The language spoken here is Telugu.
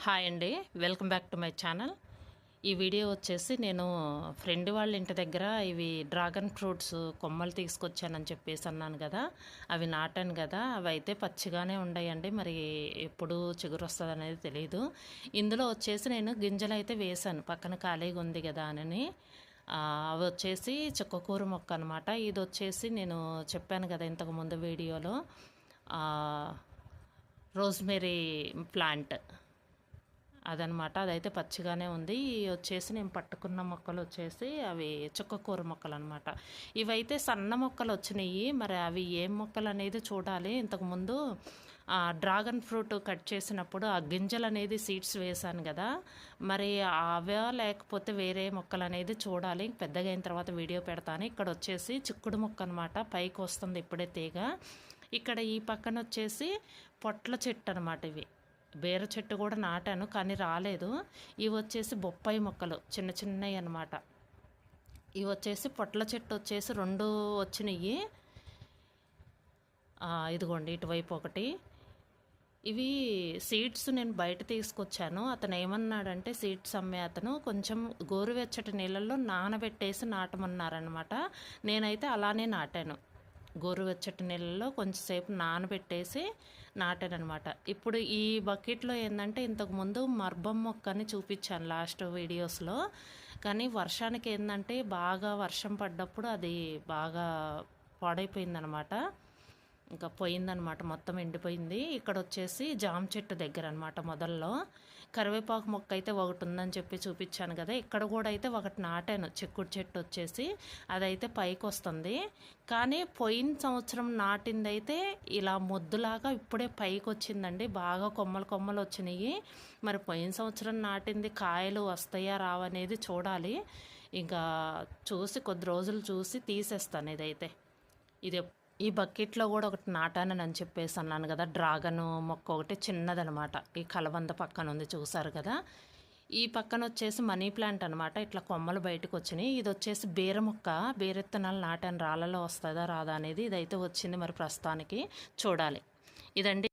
హాయ్ అండి, welcome back to my channel. ఈ వీడియో వచ్చేసి నేను ఫ్రెండ్ వాళ్ళ ఇంటి దగ్గర ఇవి డ్రాగన్ ఫ్రూట్స్ కొమ్మలు తీసుకొచ్చానని చెప్పేసి అన్నాను కదా. అవి నాటాను కదా, అవి అయితే పచ్చిగానే ఉన్నాయండి. మరి ఎప్పుడు చిగురు వస్తుంది అనేది తెలియదు. ఇందులో వచ్చేసి నేను గింజలు అయితే వేశాను, పక్కన ఖాళీగా ఉంది కదా అని. అవి వచ్చేసి చుక్కకూర మొక్క అనమాట. ఇది వచ్చేసి నేను చెప్పాను కదా ఇంతకుముందు వీడియోలో, రోజ్మెరీ ప్లాంట్ అదనమాట. అదైతే పచ్చిగానే ఉంది. వచ్చేసి నేను పట్టుకున్న మొక్కలు వచ్చేసి అవి చుక్కకూర మొక్కలు అనమాట. ఇవైతే సన్న మొక్కలు వచ్చినాయి. మరి అవి ఏం మొక్కలు అనేది చూడాలి. ఇంతకుముందు డ్రాగన్ ఫ్రూట్ కట్ చేసినప్పుడు ఆ గింజలు అనేది సీడ్స్ వేశాను కదా, మరి అవే లేకపోతే వేరే మొక్కలు అనేది చూడాలి. పెద్దగా అయిన తర్వాత వీడియో పెడతాను. ఇక్కడ వచ్చేసి చిక్కుడు మొక్క అనమాట, పైకి వస్తుంది ఇప్పుడే తీగ. ఇక్కడ ఈ పక్కన వచ్చేసి పొట్ల చెట్టు అనమాట. ఇవి బీర చెట్టు కూడా నాటాను కానీ రాలేదు. ఇవి వచ్చేసి బొప్పాయి మొక్కలు చిన్న చిన్నవి అనమాట. ఇవి వచ్చేసి పొట్ల చెట్టు వచ్చేసి 2 వచ్చినాయి. ఇదిగోండి ఇటువైపు ఒకటి. ఇవి సీడ్స్ నేను బయట తీసుకొచ్చాను. అతను ఏమన్నాడంటే సీడ్స్ అమ్మే అతను కొంచెం గోరువెచ్చటి నీళ్ళల్లో నానబెట్టేసి నాటమన్నారనమాట. నేనైతే అలానే నాటాను. గోరువెచ్చటి నీళ్ళలో కొంచెంసేపు నానబెట్టేసి నాటానమాట. ఇప్పుడు ఈ బకెట్లో ఏంటంటే ఇంతకుముందు మర్బం మొక్కని చూపించాను లాస్ట్ వీడియోస్లో. కానీ వర్షానికి ఏంటంటే బాగా వర్షం పడ్డప్పుడు అది బాగా పాడైపోయిందనమాట. ఇంకా పోయిందనమాట, మొత్తం ఎండిపోయింది. ఇక్కడ వచ్చేసి జామ చెట్టు దగ్గర అనమాట మొదల్లో. కరివేపాకు మొక్క అయితే ఒకటి ఉందని చెప్పి చూపించాను కదా, ఇక్కడ కూడా అయితే ఒకటి నాటాను. చిక్కుడు చెట్టు వచ్చేసి అదైతే పైకి వస్తుంది. కానీ పోయిన సంవత్సరం నాటింది అయితే ఇలా ముద్దులాగా ఇప్పుడే పైకి వచ్చిందండి. బాగా కొమ్మలు కొమ్మలు వచ్చినాయి. మరి పోయిన సంవత్సరం నాటింది కాయలు వస్తాయా రావనేది చూడాలి. ఇంకా చూసి కొద్ది రోజులు చూసి తీసేస్తాను. ఇది ఈ బకెట్లో కూడా ఒకటి నాటానని చెప్పేసి అన్నాను కదా, డ్రాగన్ మొక్క ఒకటి చిన్నదనమాట. ఈ కలబంద పక్కన ఉంది చూసారు కదా. ఈ పక్కన వచ్చేసి మనీ ప్లాంట్ అనమాట. ఇట్లా కొమ్మలు బయటకు వచ్చినాయి. ఇది వచ్చేసి బీర మొక్క, బీరెత్తనాలు నాటాను. రాళ్ళలో వస్తుందా రాదా అనేది. ఇదైతే వచ్చింది, మరి ప్రస్తుతానికి చూడాలి. ఇదండి.